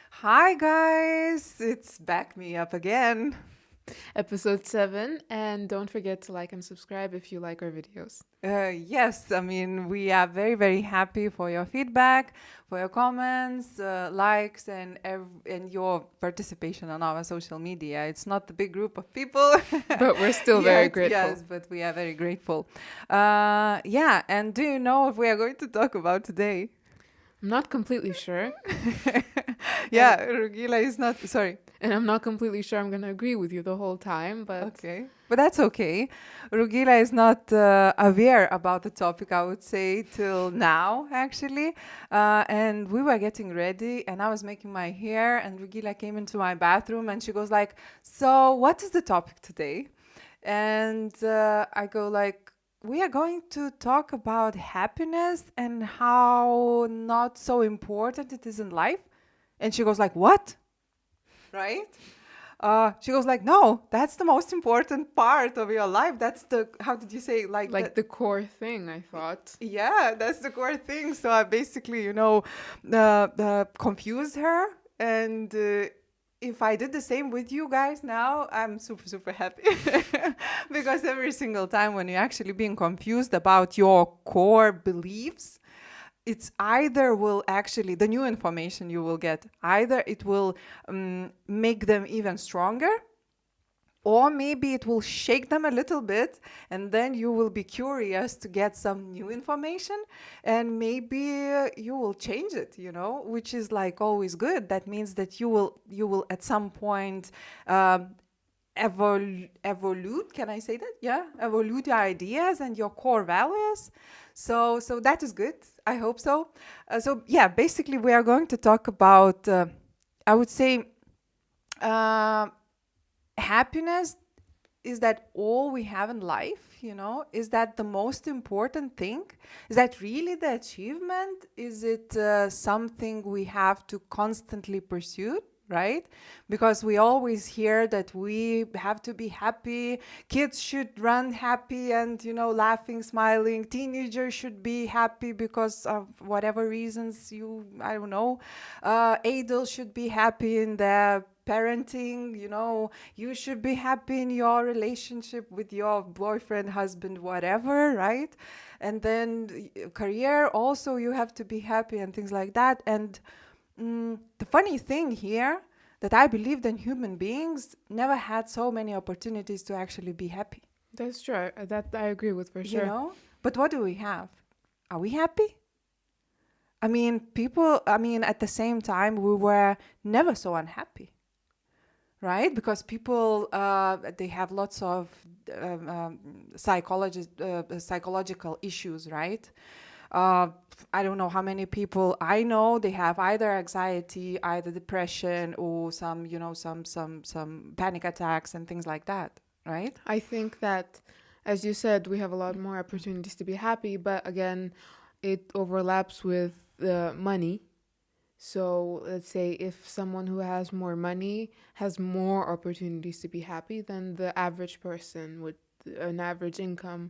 Hi guys, it's back me up again. Episode 7. And don't forget to like and subscribe if you like our videos. Yes, we are very, very happy for your feedback, for your comments, likes, and your participation on our social media. It's not a big group of people But we're still very yet, grateful. yes, but we are very grateful. Yeah, and do you know what we are going to talk about today? I'm not completely sure. And, Yeah, Rugila is not, sorry. and I'm not completely sure I'm going to agree with you the whole time, but Okay, but that's okay. Rugila is not aware about the topic, I would say, till now, actually. And we were getting ready, and I was making my hair, and Rugila came into my bathroom, and she goes like, "So, what is the topic today?" And I go like, "We are going to talk about happiness and how not so important it is in life." And she goes like, "What?" Right? She goes like, no, that's the most important part of your life. That's the, how did you say, like like that? the core thing, I thought. Yeah, that's the core thing. So I basically, confused her. And if I did the same with you guys now, I'm super, super happy. Because every single time when you're actually being confused about your core beliefs, it's either will actually the new information you will get, either it will make them even stronger, or maybe it will shake them a little bit, and then you will be curious to get some new information, and maybe you will change it, which is like always good. That means that you will at some point evolute, can I say that? Yeah, evolute your ideas and your core values. So that is good, I hope so. So yeah, basically we are going to talk about I would say uh, happiness. Is that all we have in life? Is that the most important thing? Is that really the achievement? Is it something we have to constantly pursue? Right? Because we always hear that we have to be happy. Kids should run happy and, laughing, smiling. Teenagers should be happy because of whatever reasons I don't know. Adults should be happy in their parenting. You should be happy in your relationship with your boyfriend, husband, whatever, right? And then career also, you have to be happy and things like that. And the funny thing here, that I believe that human beings never had so many opportunities to actually be happy, That's true. That I agree with for you sure. know? But what do we have? Are we happy? People, at the same time, we were never so unhappy, right? Because people, they have lots of psychological issues, right? uh, I don't know how many people I know, they have either anxiety, either depression, or some, some panic attacks and things like that, right? I think that, as you said, we have a lot more opportunities to be happy, but again, it overlaps with money. So let's say if someone who has more money has more opportunities to be happy than the average person with an average income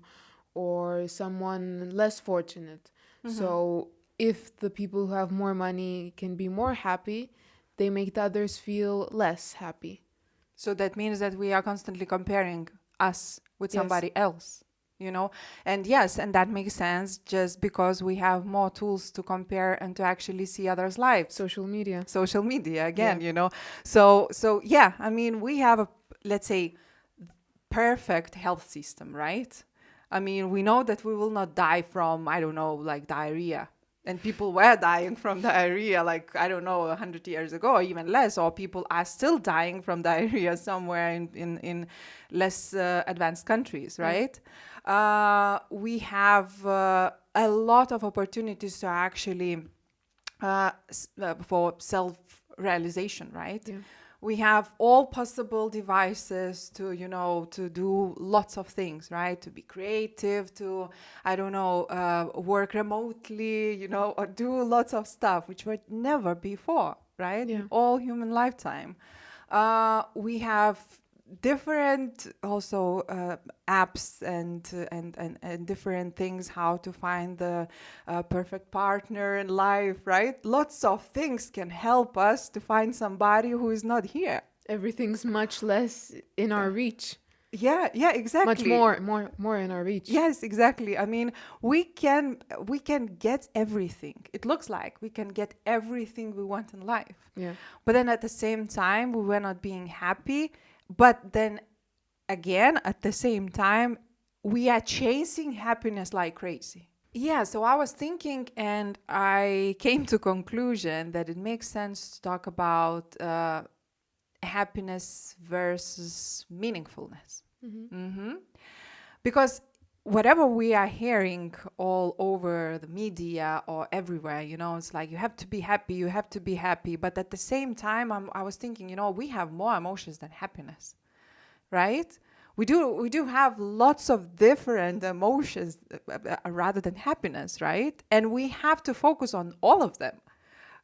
or someone less fortunate. So if the people who have more money can be more happy, they make the others feel less happy. So that means that we are constantly comparing us with Yes, somebody else, you know? And yes, and that makes sense just because we have more tools to compare and to actually see others' lives. social media. Social media Yeah. again, So yeah, we have a, let's say, perfect health system, right? We know that we will not die from, I don't know, like diarrhea. And people were dying from diarrhea, like, I don't know, 100 years ago, or even less. Or people are still dying from diarrhea somewhere in less advanced countries, Yeah. right? We have a lot of opportunities to actually for self-realization, right? Yeah. We have all possible devices to, to do lots of things, right? To be creative, to, I don't know, work remotely, or do lots of stuff which were never before, right? Yeah. In all human lifetime. We have different also apps and different things how to find the perfect partner in life, right? Lots of things can help us to find somebody who is not here. Everything's much less in our reach. Yeah, yeah, Much exactly. more in our reach. Yes, exactly. I mean, we can get everything. It looks like we can get everything we want in life. Yeah. But then at the same time, we were not being happy. But then again, at the same time, we are chasing happiness like crazy. Yeah, so I was thinking and I came to conclusion that it makes sense to talk about happiness versus meaningfulness. Hmm. Because whatever we are hearing all over the media or everywhere, it's like you have to be happy, you have to be happy. But at the same time, I was thinking, we have more emotions than happiness, right? We do have lots of different emotions rather than happiness, right? And we have to focus on all of them.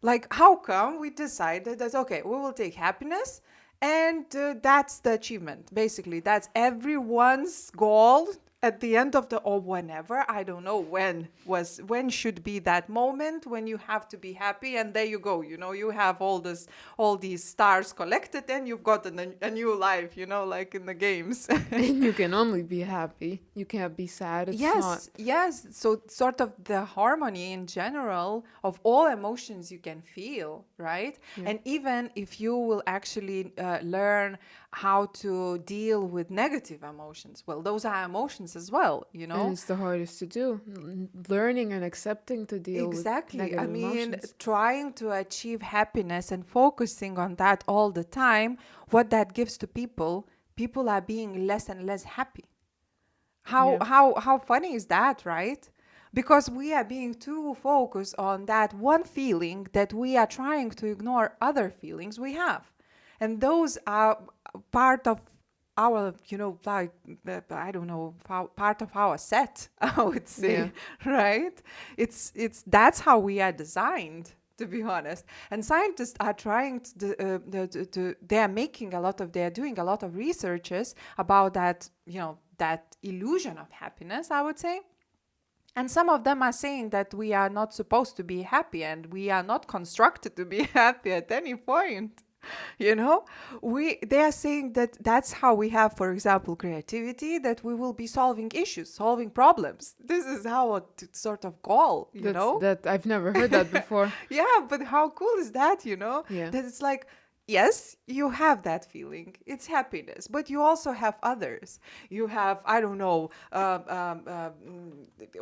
Like, how come we decided that, okay, we will take happiness and that's the achievement. Basically, that's everyone's goal at the end of the, or whenever, I don't know when should be that moment when you have to be happy, and there you go, you have all these stars collected and you've got a new life, like in the games. And you can only be happy. You can't be sad. It's not. Yes, yes. So, sort of the harmony in general of all emotions you can feel, right? Yeah. And even if you will actually learn how to deal with negative emotions, well, those are emotions as well, And it's the hardest to do. Learning and accepting to deal with Exactly. I negative mean, emotions. trying to achieve happiness and focusing on that all the time, what that gives to people are being less and less happy. How Yeah. how how funny is that, right? Because we are being too focused on that one feeling that we are trying to ignore other feelings we have. And those are part of our, like, I don't know, part of our set, I would Yeah. say, right? It's that's how we are designed, to be honest. And scientists are trying they are making they're doing a lot of researches about that, that illusion of happiness, I would say. And some of them are saying that we are not supposed to be happy and we are not constructed to be happy at any point. You know, they are saying that that's how we have, for example, creativity, that we will be solving issues, solving problems. This is our sort of goal, That I've never heard that before. Yeah, but how cool is that, Yeah. That it's like, yes, you have that feeling. It's happiness, but you also have others. You have, I don't know,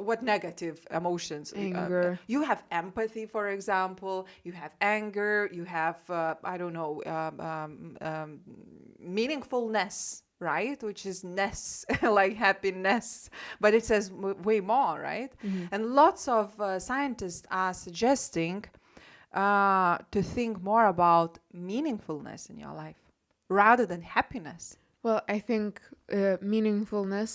what negative emotions. Anger. You have empathy, for example. You have anger. You have, I don't know, meaningfulness, right? Which is ness, like happiness, but it says way more, right? Hmm. And lots of scientists are suggesting to think more about meaningfulness in your life rather than happiness. Well, I think meaningfulness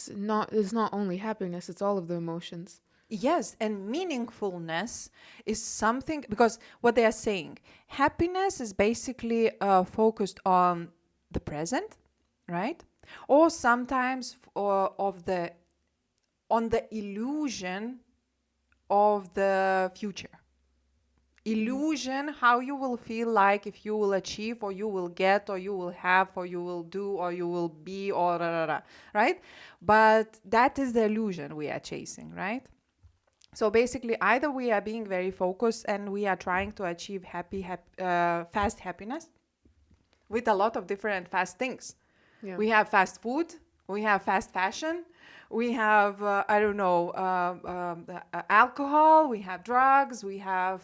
is not only happiness; it's all of the emotions. Yes, and meaningfulness is something, because what they are saying, happiness is basically focused on the present, right? Or sometimes on the illusion of the future. Hmm. Illusion how you will feel like if you will achieve or you will get or you will have or you will do or you will be or right? But that is the illusion we are chasing, right? So basically, either we are being very focused and we are trying to achieve fast happiness with a lot of different fast things. Yeah. We have fast food, we have fast fashion, we have, I don't know, alcohol, we have drugs, we have,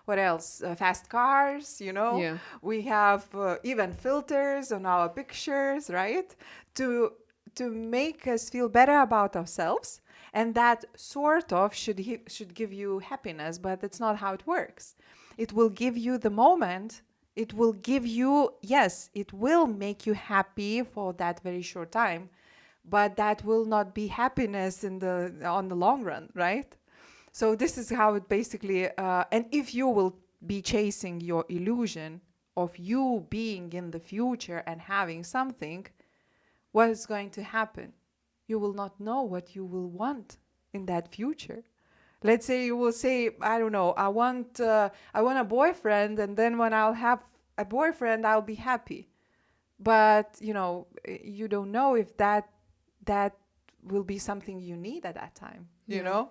what else? Fast cars, Yeah. we have even filters on our pictures, right? To, to make us feel better about ourselves. And that sort of should give you happiness, but that's not how it works. It will give you the moment, it will give you, yes, it will make you happy for that very short time, but that will not be happiness on the long run, right? So this is how it basically, and if you will be chasing your illusion of you being in the future and having something, what is going to happen. You will not know what you will want in that future. Let's say you will say, I don't know, I want a boyfriend, and then when I'll have a boyfriend, I'll be happy. But you don't know if that will be something you need at that time. Yeah.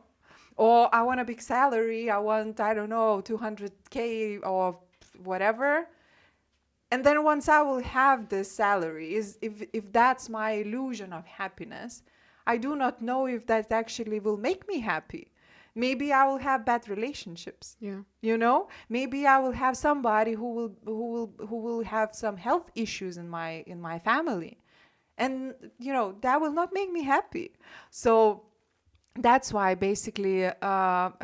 Or I want a big salary. I want, I don't know, 200K or whatever. And then once I will have this salary, is if that's my illusion of happiness, I do not know if that actually will make me happy. Maybe I will have bad relationships. Yeah. Maybe I will have somebody who will have some health issues in my family, and that will not make me happy. So that's why basically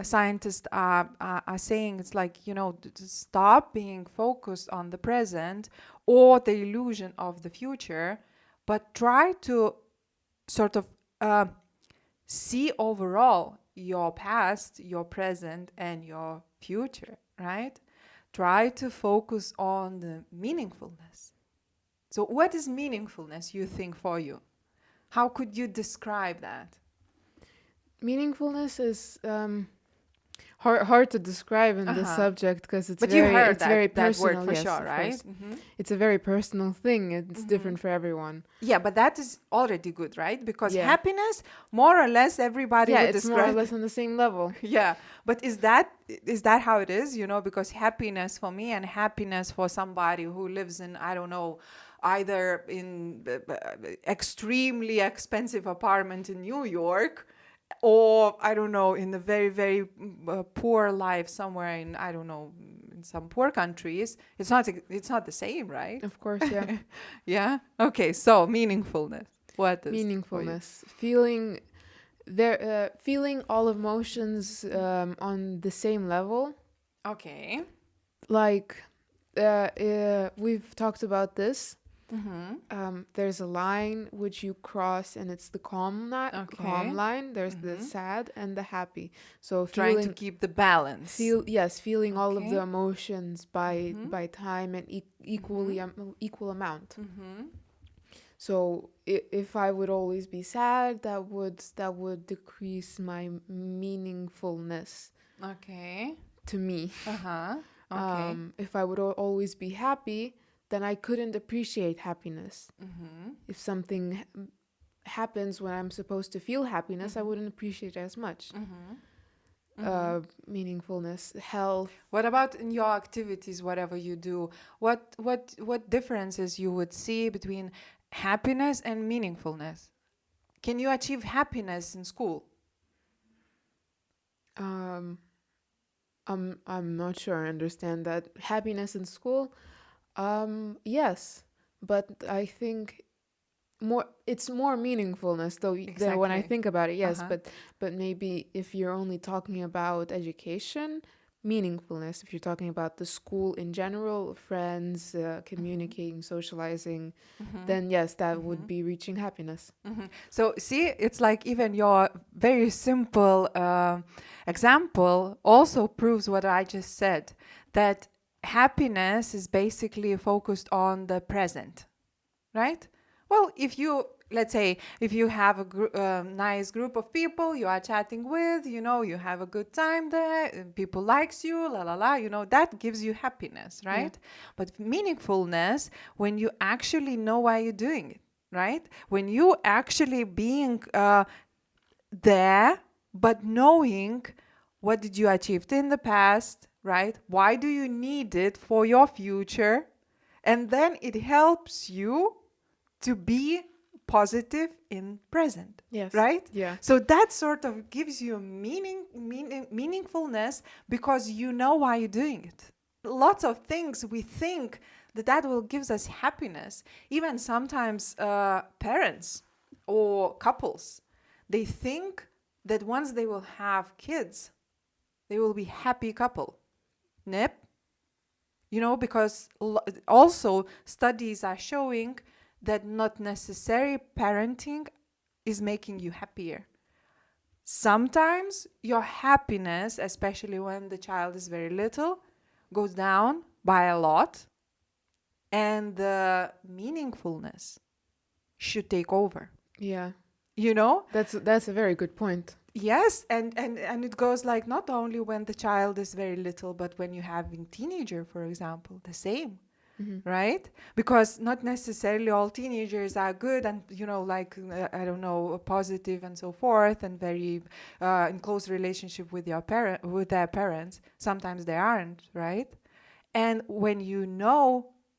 scientists are saying it's like, to stop being focused on the present or the illusion of the future, but try to sort of see overall your past, your present, and your future, right? Try to focus on the meaningfulness. So what is meaningfulness, you think, for you? How could you describe that? Meaningfulness is hard to describe in this Uh-huh. subject because But you heard it's very that word personal. for Yes, sure, of right? course. It's a very personal thing. It's different for everyone. Yeah, but that is already good, right? Because Yeah. happiness, more or less, everybody Yeah, would it's more or describe. less on the same level. Yeah, but is that how it is? Because happiness for me and happiness for somebody who lives in, I don't know, either in extremely expensive apartment in New York, or I don't know, in a very very poor life somewhere in, I don't know, in some poor countries. It's not the same, right? Of course, yeah. Yeah. Okay. So meaningfulness. What is for you? Meaningfulness. Feeling all emotions on the same level. Okay. Like, we've talked about this. There's a line which you cross, and it's the calm Okay. line. There's the sad and the happy. So Trying to keep the balance. feeling all of the Okay. emotions by time and equal amount. So if I would always be sad, that would decrease my meaningfulness Okay. to me. Uh-huh. Okay. If I would always be happy, then I couldn't appreciate happiness. If something happens when I'm supposed to feel happiness, I wouldn't appreciate it as much. Meaningfulness, health. What about in your activities, whatever you do? What differences you would see between happiness and meaningfulness? Can you achieve happiness in school? Um, I'm not sure I understand that. Happiness in school, yes, but I think it's more meaningfulness though than when I Exactly. think about it. Yes, Uh-huh. but maybe if you're only talking about education, meaningfulness. If you're talking about the school in general, friends, communicating, socializing, then yes, that would be reaching happiness. So see, it's like even your very simple example also proves what I just said, that happiness is basically focused on the present, right? Well, let's say, if you have a nice group of people you are chatting with, you have a good time there, and people likes you, la la la, that gives you happiness, Yeah. right? But meaningfulness, when you actually know why you're doing it, right? When you actually being there, but knowing what did you achieve in the past, right? Why do you need it for your future? And then it helps you to be positive in present, Yes. right? Yeah. So that sort of gives you meaningfulness, because you know why you're doing it. Lots of things we think that will give us happiness. Even sometimes parents or couples, they think that once they will have kids, they will be happy couple. Nope. Because also studies are showing that not necessary parenting is making you happier. Sometimes your happiness, especially when the child is very little, goes down by a lot, and the meaningfulness should take over. Yeah. You know? That's a very good point. Yes, and it goes like not only when the child is very little, but when you have a teenager, for example, the same, right? Because not necessarily all teenagers are good and, like, I don't know, positive and so forth, and very in close relationship with with their parents. Sometimes they aren't, right? And when you know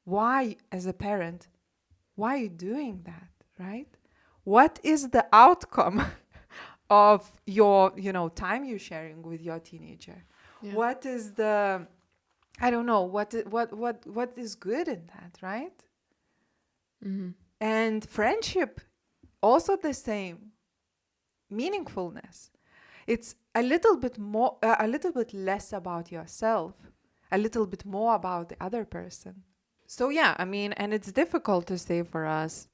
why, as a parent, why are you doing that, right? What is the outcome of your, time you're sharing with your teenager? Yeah. What is the, I don't know, what is good in that, right? And friendship, also the same. Meaningfulness. It's a little bit more, a little bit less about yourself, a little bit more about the other person. So yeah, I mean, and it's difficult to say for us.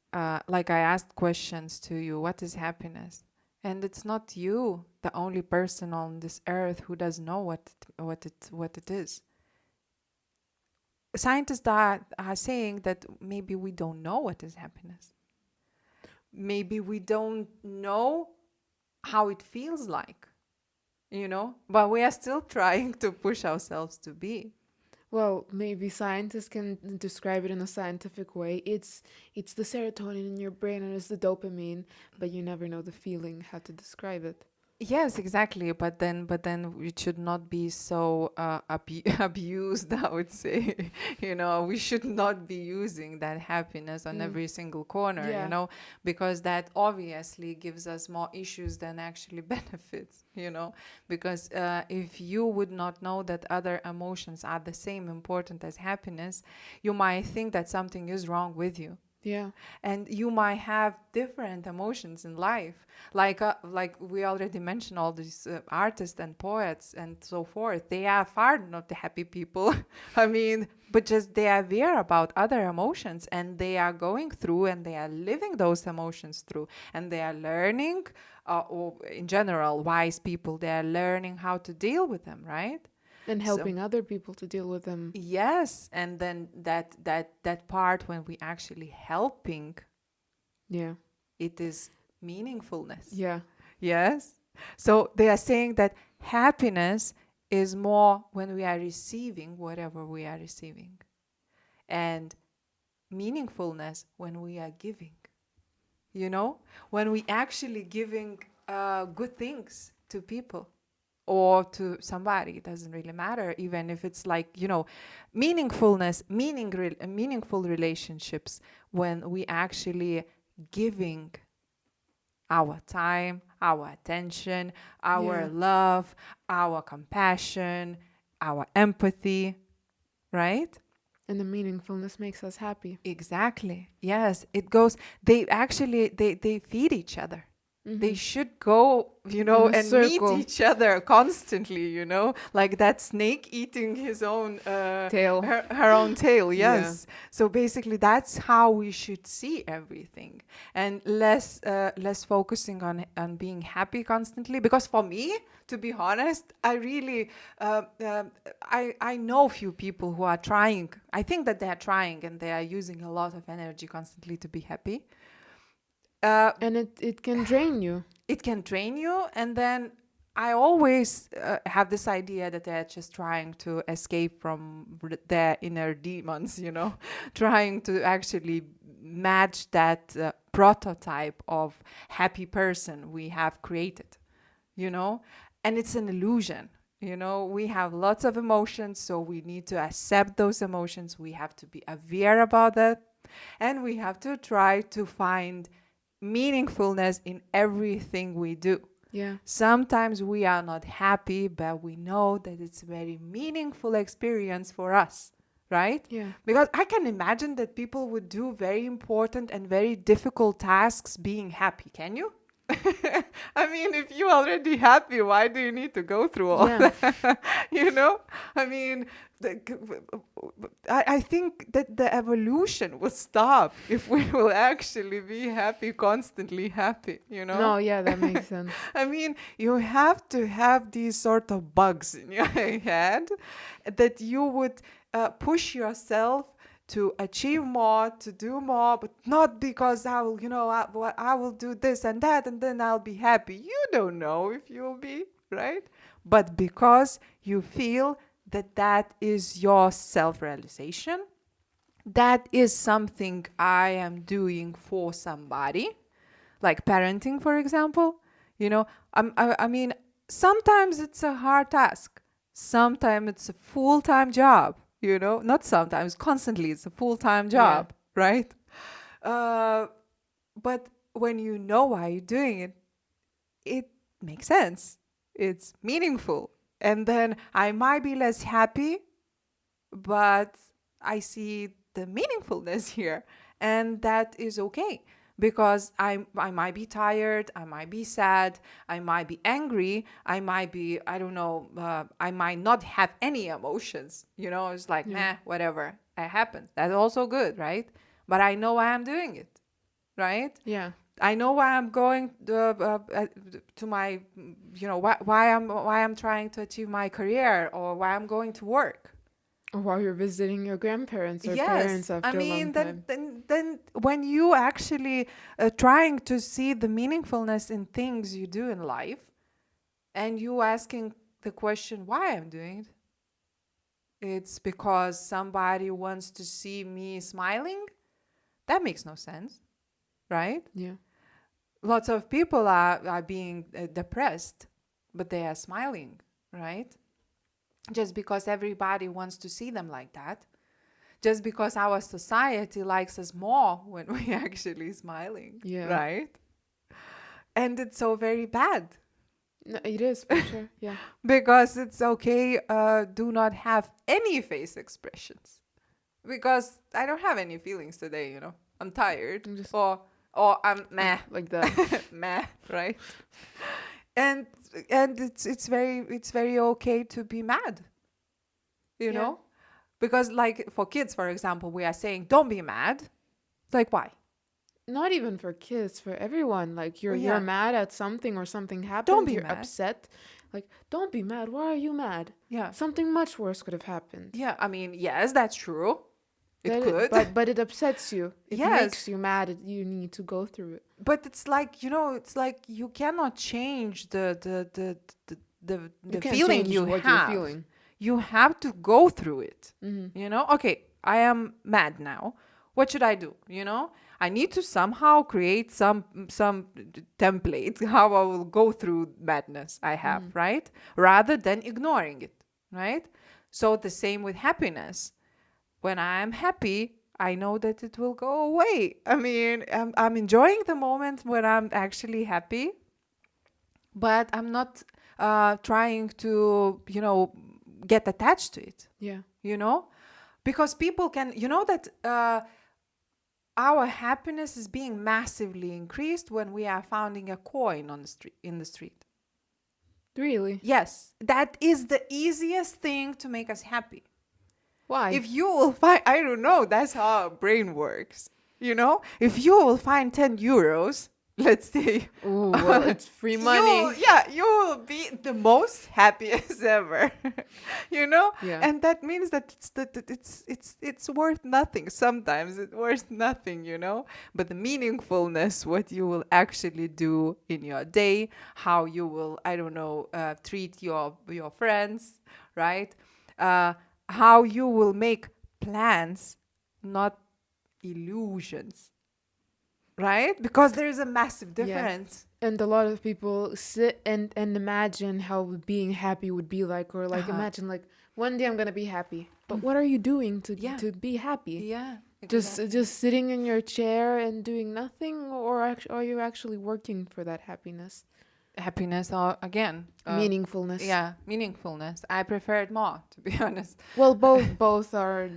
Like I asked questions to you, what is happiness? And it's not you, the only person on this earth who does know what it is. Scientists are saying that maybe we don't know what is happiness. Maybe we don't know how it feels like, but we are still trying to push ourselves to be. Well, maybe scientists can describe it in a scientific way. It's the serotonin in your brain and it's the dopamine, but you never know the feeling, how to describe it. Yes, exactly. But then it should not be so abused, I would say. We should not be using that happiness on every single corner, Yeah. because that obviously gives us more issues than actually benefits, because if you would not know that other emotions are the same important as happiness, you might think that something is wrong with you. Yeah. And you might have different emotions in life, like we already mentioned, all these artists and poets and so forth. They are far not the happy people. I mean, but just they are aware about other emotions, and they are going through and they are living those emotions through, and they are learning, or in general, wise people, they are learning how to deal with them, right? And So helping other people to deal with them. yes, and then that part when we actually helping, Yeah. it is meaningfulness. Yeah. Yes. So they are saying that happiness is more when we are receiving whatever we are receiving, and meaningfulness when we are giving, when we actually giving good things to people or to somebody. It doesn't really matter, even if it's like, meaningfulness, meaningful relationships, when we actually giving our time, our attention, our Yeah. love, our compassion, our empathy, right? And the meaningfulness makes us happy. Exactly. Yes, it goes. They actually they feed each other. They should go, In a and meet circle. each other constantly, like that snake eating his own Tail. her own tail. Yeah. Yes. So basically, that's how we should see everything, and less focusing on being happy constantly. Because for me, to be honest, I really I know a few people who are trying. I think that they are trying and they are using a lot of energy constantly to be happy. And it can drain you. It can drain you, and then I always have this idea that they're just trying to escape from their inner demons, trying to actually match that prototype of happy person we have created, and it's an illusion. We have lots of emotions, so we need to accept those emotions. We have to be aware about that, and we have to try to find meaningfulness in everything we do. Yeah. Sometimes we are not happy, but we know that it's a very meaningful experience for us, right? Yeah. Because I can imagine that people would do very important and very difficult tasks being happy. Can you? I mean, if you're already happy, why do you need to go through all Yeah. that? I mean, the, I think that the evolution will stop if we will actually be happy, constantly happy, No, yeah, that makes sense. I mean, you have to have these sort of bugs in your head that you would push yourself to achieve more, to do more, but not because I will, I will do this and that and then I'll be happy. You don't know if you'll be, right? But because you feel that that is your self-realization, that is something I am doing for somebody, like parenting, for example. I mean, sometimes it's a hard task. Sometimes it's a full-time job, not sometimes, constantly it's a full-time Yeah. job, right? Uh, but when you know why you're doing it, it makes sense. It's meaningful. And then I might be less happy, but I see the meaningfulness here, and that is okay because I might be tired, I might be sad, I might be angry, I might be, I don't know, I might not have any emotions. It's like, Yeah. meh, whatever, it happens. That's also good, right? But I know why I'm doing it, right? Yeah. I know why I'm going to my, why I'm trying to achieve my career or why I'm going to work. Or while you're visiting your grandparents or parents Yes, I after a long mean, then time. then then when you actually trying to see the meaningfulness in things you do in life, and you asking the question why I'm doing it, it's because somebody wants to see me smiling. That makes no sense, right? Yeah. Lots of people are being depressed, but they are smiling, right? Just because everybody wants to see them like that, just because our society likes us more when we actually smiling, Yeah. right? And it's so very bad No, it is for sure. Yeah. because it's okay, do not have any face expressions, because I don't have any feelings today, I'm tired, I'm just or I'm meh. like that. Meh, right? and and it's very okay to be mad, you Yeah. know because, like, for kids, for example, we are saying don't be mad. It's like, why? Not even for kids, for everyone. Like Oh, you're yeah, mad at something or something don't happened, be you're mad. upset. Like, don't be mad. Why are you mad? Yeah, Something much worse could have happened. yeah, I mean, yes, that's true. It That it, could. but it upsets you. It Yes, makes you mad. You need to go through it. but it's like, it's like you cannot change You the can't feeling change you what you're have. feeling. You have to go through it. Mm-hmm. Okay, I am mad now. What should I do? I need to somehow create some template how I will go through madness I have, Mm-hmm. right? Rather than ignoring it, right? So the same with happiness. When I am happy, I know that it will go away. I mean, I'm enjoying the moment when I'm actually happy, but I'm not trying to, get attached to it, Yeah. you know? Because people can, that our happiness is being massively increased when we are finding a coin on the street, in the street. Really? Yes, that is the easiest thing to make us happy. Why? If you will find, I don't know, that's how our brain works. If you will find 10 euros, let's say, Oh, well, it's free money. you will be the most happiest ever. Yeah. And that means that it's worth nothing. Sometimes it's worth nothing, but the meaningfulness, what you will actually do in your day, how you will, I don't know, treat your friends, right? How you will make plans, not illusions, right? Because there is a massive Yeah. difference. And a lot of people sit and imagine how being happy would be like, or like Uh-huh. imagine like one day I'm gonna be happy. But what are you doing to Yeah. to be happy? Yeah, Just exactly. just sitting in your chair and doing nothing, or are you actually working for that happiness? Happiness, or again, Meaningfulness. yeah, meaningfulness. I prefer it more, to be honest. Well, both are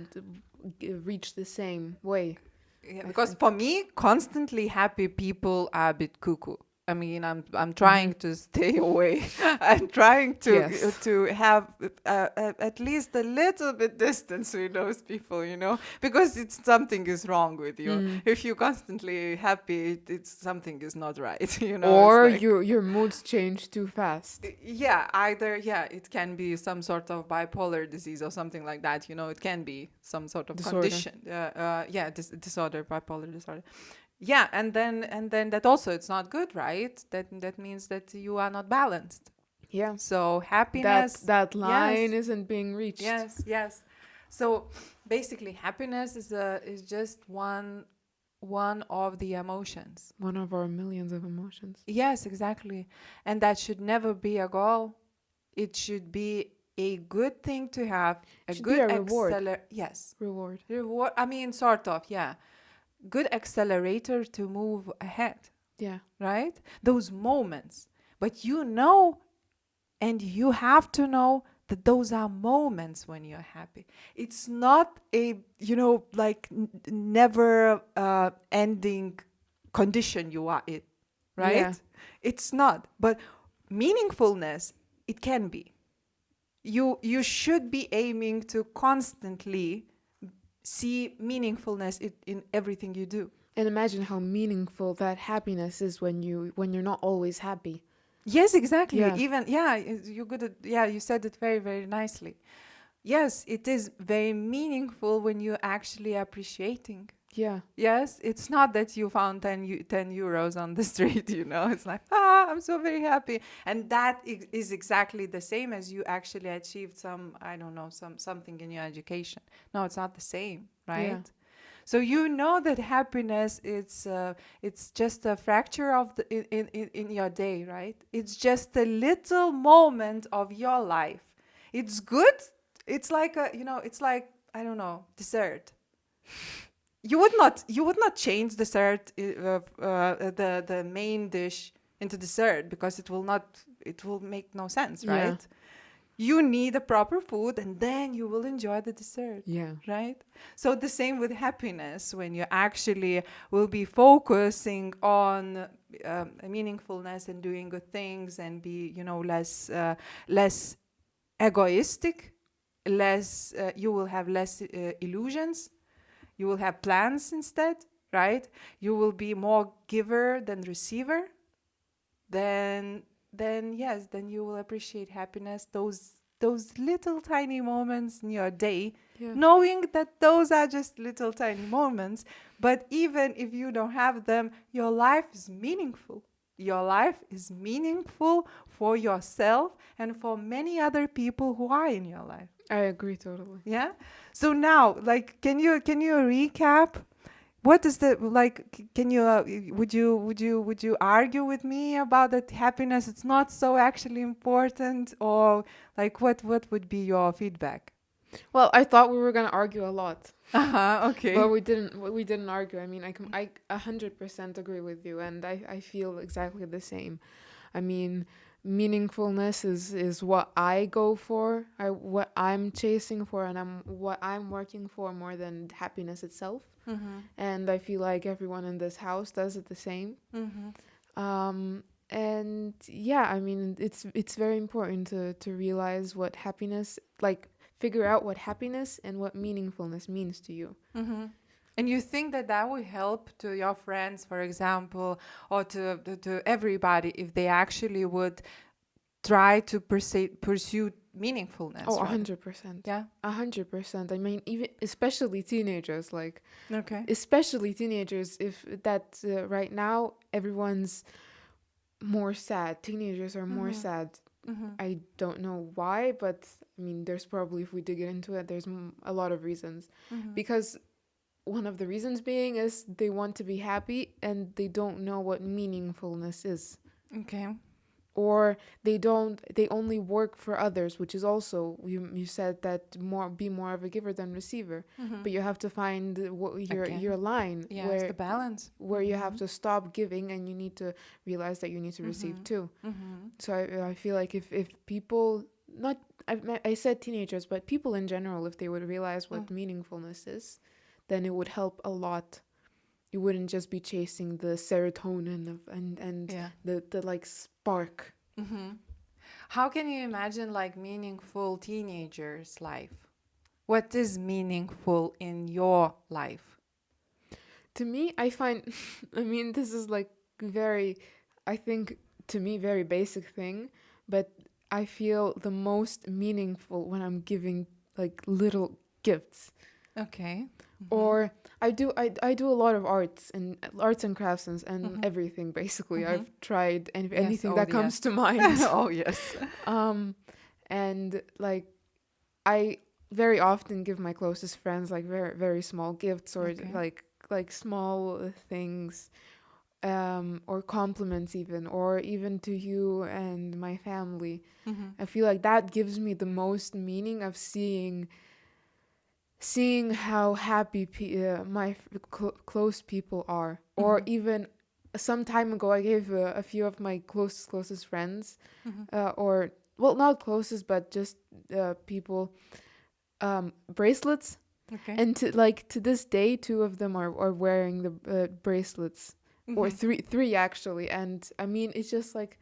reach the same way. Yeah, I because think. for me, constantly happy people are a bit cuckoo. I mean, I'm Mm-hmm. trying to stay away. I'm trying Yes. to have at least a little bit distance with those people, because it's something is wrong with you. Mm. If you're constantly happy, it's something is not right. It's Or like, your moods change too fast. yeah, either, yeah, it can be some sort of bipolar disease or something like that. It can be some sort of Disorder. condition. Yeah, disorder, bipolar disorder. Yeah, and then that also it's not good, right? That means that you are not balanced. Yeah. So That happiness, that line yes, isn't being reached. yes, yes. So basically, happiness is just one of the emotions. One of our millions of emotions. Yes, exactly. And that should never be a goal. It should be a good thing to have, a Should be good a reward. acceler. Yes, Reward. reward. I mean, sort of. Yeah, good accelerator to move ahead. Yeah. Right? Those moments. But and you have to know that those are moments when you're happy. It's not a, like never ending condition you are in, Yeah. right? It's not. But meaningfulness, it can be. You should be aiming to constantly see meaningfulness in everything you do. And imagine how meaningful that happiness is when you're not always happy. Yes, exactly. Yeah. Even, yeah, you good at, yeah, you said it very, very nicely. Yes, it is very meaningful when you're actually appreciating. Yeah. Yes, it's not that you found 10 euros on the street, It's like, I'm so very happy. And that is exactly the same as you actually achieved some, I don't know, something in your education. No, it's not the same, Yeah. right? So you know that happiness it's just a fracture of the in your day, right? It's just a little moment of your life. It's good. It's like it's like, I don't know, dessert. You would not change dessert, the main dish into dessert, because it will make no sense, Yeah. right? You need a proper food, and then you will enjoy the dessert, Yeah. right? So the same with happiness, when you actually will be focusing on meaningfulness and doing good things, and be less egoistic, less you will have less illusions, you will have plans instead, right? You will be more giver than receiver. Then yes, then you will appreciate happiness, those little tiny moments in your day, Yeah. knowing that those are just little tiny moments. But even if you don't have them, your life is meaningful. Your life is meaningful for yourself and for many other people who are in your life. I agree totally. Yeah. So now, like, can you recap? What is the, like? Can you would you argue with me about that happiness? It's not so actually important, or like what would be your feedback? Well, I thought we were gonna argue a lot, but Okay. we didn't argue. I mean, I 100% agree with you, and I feel exactly the same. I mean, meaningfulness is what I go for, what I'm chasing for, and what I'm working for more than happiness itself. Mm-hmm. And I feel like everyone in this house does it the same. Mm-hmm. And yeah, I mean, it's very important to realize what happiness, like figure out what happiness and what meaningfulness means to you. Mm-hmm. And you think that that will help to your friends, for example, or to everybody, if they actually would try to pursue Oh, meaningfulness, rather? 100%. Yeah. 100%. I mean, even especially teenagers, like Okay. especially teenagers, if that right now everyone's more sad. Teenagers are more Mm-hmm. sad. Mm-hmm. I don't know why, but I mean, there's probably, if we dig into it, there's a lot of reasons. Mm-hmm. Because one of the reasons being is they want to be happy and they don't know what meaningfulness is. Okay. Or they only work for others, which is also, you said that be more of a giver than receiver, Mm-hmm. but you have to find your Again. line Yes, the balance. where you have to stop giving and you need to realize that you need to receive Mm-hmm. too. Mm-hmm. So I feel like if people, not I said teenagers, but people in general, if they would realize what meaningfulness is, then it would help a lot you wouldn't just be chasing the serotonin and Yeah. the like spark. Hmm. How can you imagine like meaningful teenager's life? What is meaningful in your life? To me, I find, I mean, this is like very, I think to me, very basic thing, but I feel the most meaningful when I'm giving like little gifts. Okay. Hmm. Or I do a lot of arts and crafts and Hmm. everything basically. Hmm. I've tried Yes. anything Oh, that comes yes. to mind. Oh, yes. um, and like I very often give my closest friends like very small gifts or Okay. like small things, or compliments even, or even to you and my family. Hmm. I feel like that gives me the most meaning of seeing how happy my close people are. Or Hmm. even some time ago, I gave a few of my closest friends, Hmm. or well, not closest, but just people, bracelets. Okay. And to this day, two of them are wearing the bracelets, or Hmm. three actually. And I mean, it's just like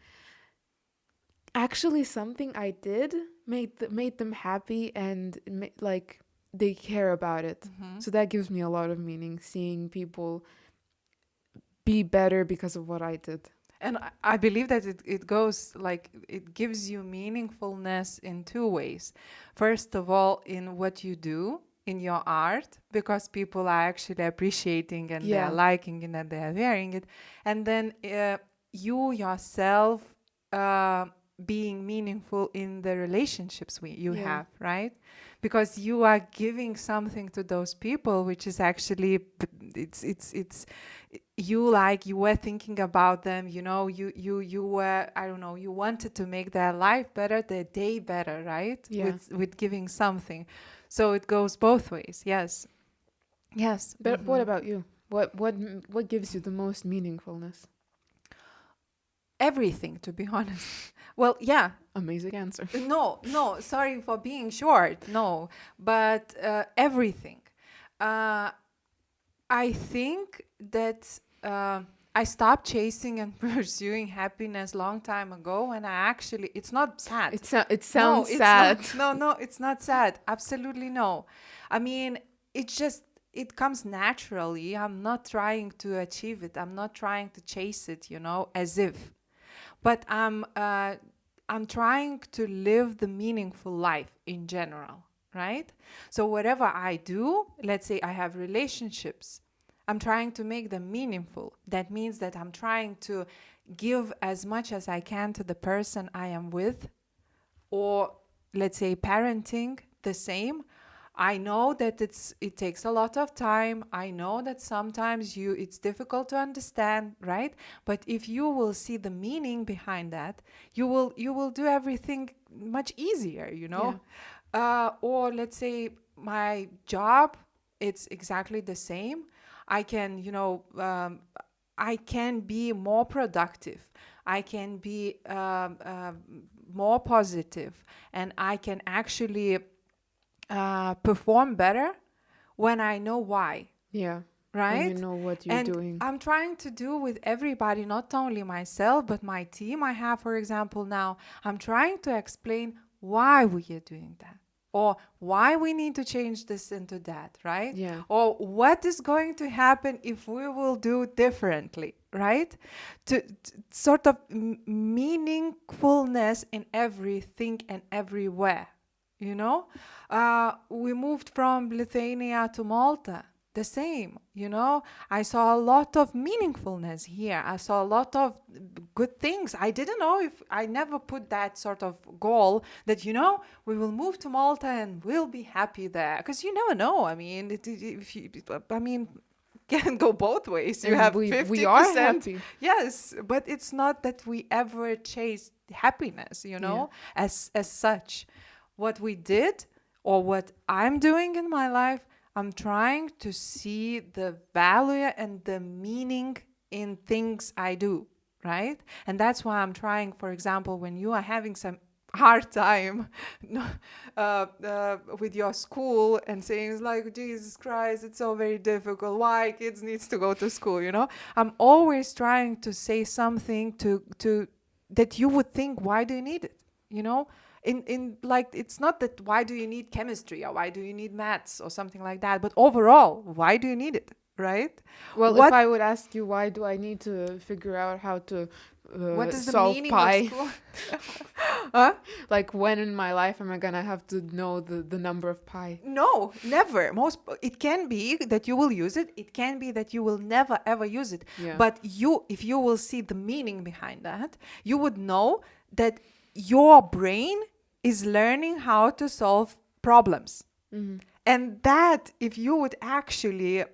actually something I did made them happy, and like they care about it. Hmm. So that gives me a lot of meaning, seeing people be better because of what I did. And I believe that it goes like it gives you meaningfulness in two ways. First of all, in what you do in your art, because people are actually appreciating and they're Yeah, liking it and they're wearing it. And then you yourself uh, being meaningful in the relationships you yeah, have, right? Because you are giving something to those people, which is actually it's you like you were thinking about them, you were, I don't know, you wanted to make their life better, their day better, right, yeah. with giving something. So it goes both ways. Yes. Yes. But what about you? What gives you the most meaningfulness? Everything, to be honest. Well, yeah. Amazing answer. No, no, sorry for being short. No, but everything. uh, I think that I stopped chasing and pursuing happiness long time ago, and I actually, it's not sad. It No, sounds it's sad. not. No, no, it's not sad. Absolutely no. I mean, it just, it comes naturally. I'm not trying to achieve it. I'm not trying to chase it, as if. But I'm trying to live the meaningful life in general, right? So whatever I do, let's say I have relationships, I'm trying to make them meaningful. That means that I'm trying to give as much as I can to the person I am with, or let's say parenting, the same. I know that it takes a lot of time. I know that sometimes it's difficult to understand, right? But if you will see the meaning behind that, you will do everything much easier, Yeah, or let's say my job, it's exactly the same. I can, I can be more productive. I can be more positive, and I can actually perform better when I know why, yeah. When you right? know what you're And doing. I'm trying to do with everybody, not only myself, but my team I have, for example, now. I'm trying to explain why we are doing that, or why we need to change this into that, right? Yeah, Or what is going to happen if we will do differently, right? To sort of meaningfulness in everything and everywhere, you know? We moved from Lithuania to Malta. The same, I saw a lot of meaningfulness here. I saw a lot of good things. I didn't know, if I never put that sort of goal that, we will move to Malta and we'll be happy there. Because you never know. I mean, if you, I mean, can go both ways. You and have we are 50%. happy. Yes, but it's not that we ever chased happiness, Yeah, as such. What we did, or what I'm doing in my life, I'm trying to see the value and the meaning in things I do, right? And that's why I'm trying, for example, when you are having some hard time no, with your school and saying it's like, Jesus Christ, it's so very difficult, why kids needs to go to school, you know. I'm always trying to say something to that you would think, why do you need it, you know. In like, it's not that why do you need chemistry or why do you need maths or something like that, but overall, why do you need it, right? Well, if what I would ask you, why do I need to figure out how to what is the solve meaning of pi? school? Huh? Like, when in my life am I gonna have to know the number of pi? No, never. It can be that you will use it. It can be that you will never ever use it. Yeah. But if you will see the meaning behind that, you would know that your brain is learning how to solve problems. Hmm. And that, if you would actually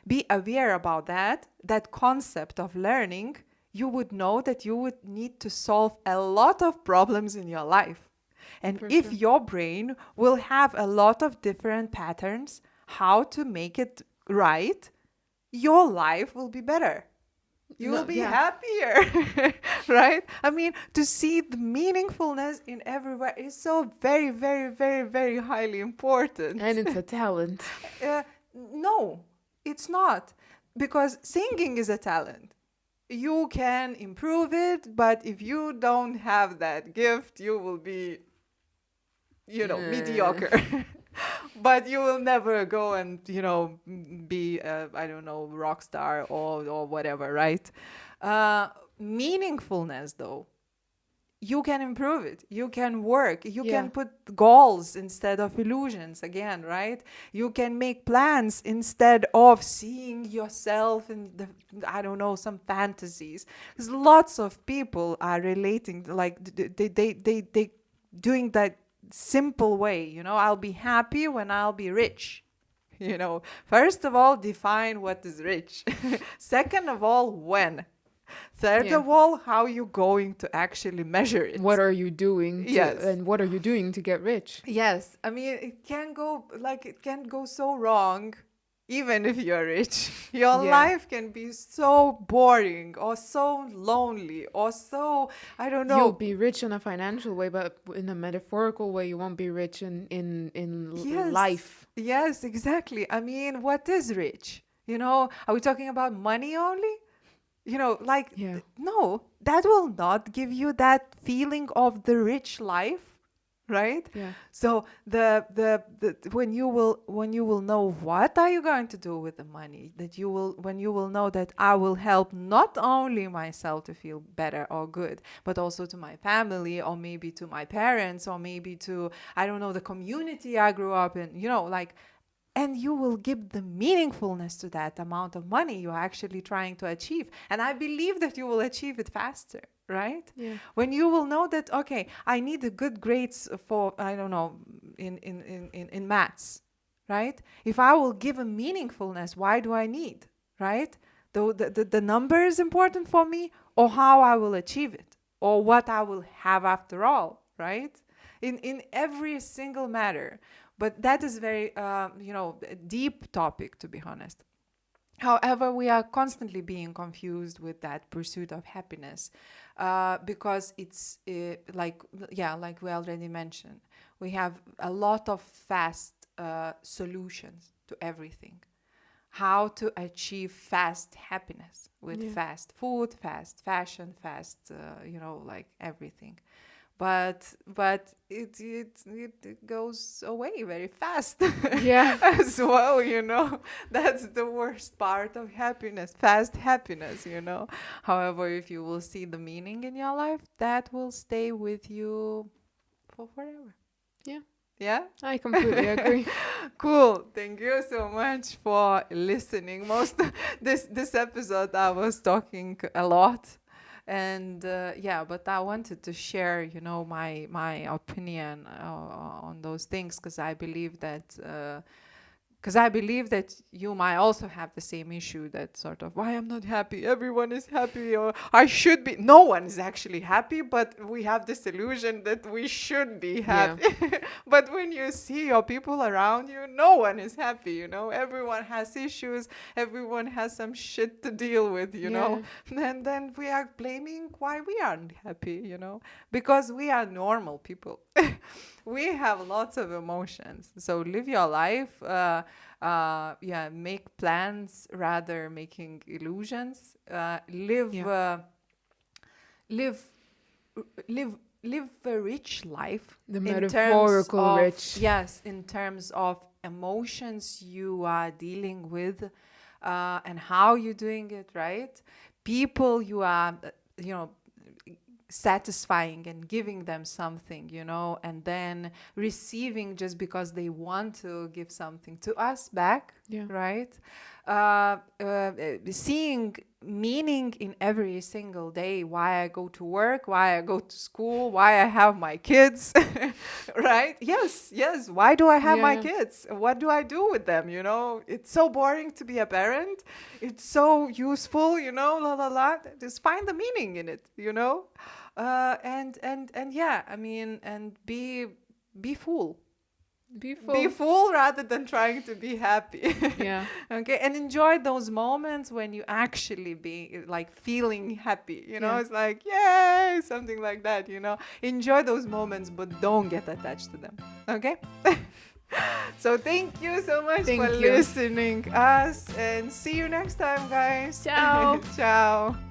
be aware about that concept of learning, you would know that you would need to solve a lot of problems in your life. And For if sure. your brain will have a lot of different patterns how to make it right, your life will be better. You will No, be yeah. happier, right? I mean, to see the meaningfulness in everywhere is so very, very, very, very highly important. And it's a talent. Uh, no, it's not. Because singing is a talent. You can improve it, but if you don't have that gift, you will be, Nah. mediocre. But you will never go and, be, I don't know, rock star or whatever, right? Uh, Meaningfulness, though, you can improve it. You can work. You Yeah. can put goals instead of illusions again, right? You can make plans instead of seeing yourself in I don't know, some fantasies. Because lots of people are relating, like they doing that simple way, I'll be happy when I'll be rich. First of all, define what is rich. Second of all, when. Third Yeah. of all, how you going to actually measure What it? are you doing Yes. and what are you doing to get rich? Yes. I mean, it can go so wrong even if you're rich. Your Yeah. life can be so boring or so lonely or so, I don't You'll know. be rich in a financial way, but in a metaphorical way, you won't be rich in Yes. life. Yes, exactly. I mean, what is rich? Are we talking about money only? Like, Yeah. no, that will not give you that feeling of the rich life, right? Yeah. So the when you will know what are you going to do with the money, that you will when you will know that I will help not only myself to feel better or good, but also to my family, or maybe to my parents, or maybe to, I don't know, the community I grew up in, like, and you will give the meaningfulness to that amount of money you're actually trying to achieve. And I believe that you will achieve it faster, right? Yeah. When you will know that, okay, I need a good grades for, I don't know, in maths, right? If I will give a meaningfulness, why do I need, right? The number is important for me, or how I will achieve it, or what I will have after all, right? In every single matter. But that is very, a deep topic, to be honest. However, we are constantly being confused with that pursuit of happiness, because it's like we already mentioned, we have a lot of fast solutions to everything. How to achieve fast happiness with Yeah. fast food, fast fashion, fast, like everything. But it goes away very fast Yeah. as well. That's the worst part of happiness, fast happiness. However, if you will see the meaning in your life, that will stay with you for forever. Yeah. Yeah. I completely agree. Cool. Thank you so much for listening. This episode I was talking a lot, and yeah, but I wanted to share, my opinion on those things, because I believe that Because I believe that you might also have the same issue, that sort of, why I'm not happy, everyone is happy, or I should be. No one is actually happy, but we have this illusion that we should be Yeah. happy. But when you see your people around you, no one is happy, everyone has issues, everyone has some shit to deal with, Yeah. and then we are blaming why we aren't happy, because we are normal people. We have lots of emotions. So live your life. Make plans rather making illusions. Yeah. Live, live a rich life The in terms metaphorical of, rich. yes, in terms of emotions you are dealing with, and how you're doing it, right? People you are, satisfying and giving them something, and then receiving just because they want to give something to us back, Yeah. right? Seeing meaning in every single day, why I go to work, why I go to school, why I have my kids, right? Yes. Why do I have Yeah. my Yeah. kids? What do I do with them? It's so boring to be a parent. It's so useful, la la la. Just find the meaning in it, and yeah, I mean, and be full. Be Be full. full rather than trying to be happy. Yeah. Okay, and enjoy those moments when you actually be like feeling happy. Yeah. It's like yay, something like that. Enjoy those moments, but don't get attached to them. Okay. So thank you so much for Thank you. listening us, and see you next time, guys. Ciao. Ciao.